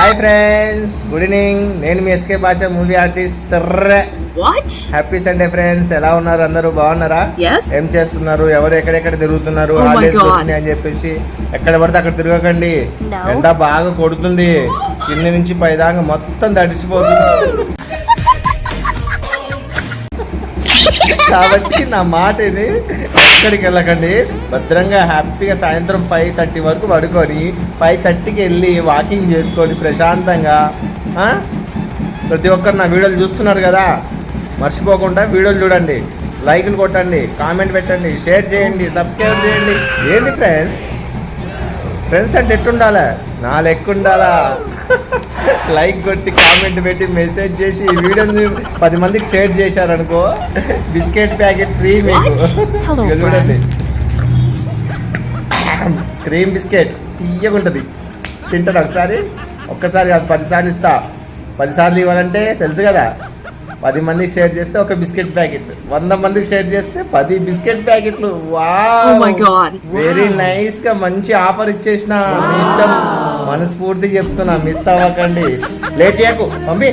Hi friends, good evening. నేను మీ SK భాష movie artist. Happy Sunday friends. ఎలా ఉన్నారు? అందరూ బాగున్నారా? ఏం చేస్తున్నారు? ఎవరు ఎక్కడెక్కడ తిరుగుతున్నారు? అని చెప్పేసి ఎక్కడ పడితే అక్కడ తిరగకండి. ఎండ బాగా కొడుతుంది, కింద నుంచి పైదాకా మొత్తం తడిసిపోతుంది. కాబట్టి నా మాటని ఎక్కడికి వెళ్ళకండి. భద్రంగా హ్యాపీగా సాయంత్రం 5:30 వరకు పడుకొని 5:30కి వెళ్ళి వాకింగ్ చేసుకొని ప్రశాంతంగా. ప్రతి ఒక్కరు నా వీడియోలు చూస్తున్నారు కదా, మర్చిపోకుండా వీడియోలు చూడండి, లైకులు కొట్టండి, కామెంట్ పెట్టండి, షేర్ చేయండి, సబ్స్క్రైబ్ చేయండి. ఏంది ఫ్రెండ్స్ అంటే ఎట్టుండాలా? నా లెక్క ఉండాలా? లైక్ కొట్టి కామెంట్ పెట్టి మెసేజ్ చేసి ఈ వీడియోని 10 మందికి షేర్ చేశారనుకో, బిస్కెట్ ప్యాకెట్ ఫ్రీ మీకు. చూడండి, క్రీమ్ బిస్కెట్ తీయగుంటుంది. తింటారు ఒక్కసారి కాదు 10 సార్లు ఇస్తా. 10 సార్లు ఇవ్వాలంటే తెలుసు కదా, 10 మందికి షేర్ చేస్తే ఒక బిస్కెట్ ప్యాకెట్, 100 మందికి షేర్ చేస్తే 10 బిస్కెట్ ప్యాకెట్లు. వావ్, వెరీ నైస్ గా మంచి ఆఫర్ ఇచ్చేసిన. మీ ఇష్టం, మనస్ఫూర్తిగా చెప్తున్నా, మిస్ అవ్వకండి. లేట్ చేయకు, పంపి.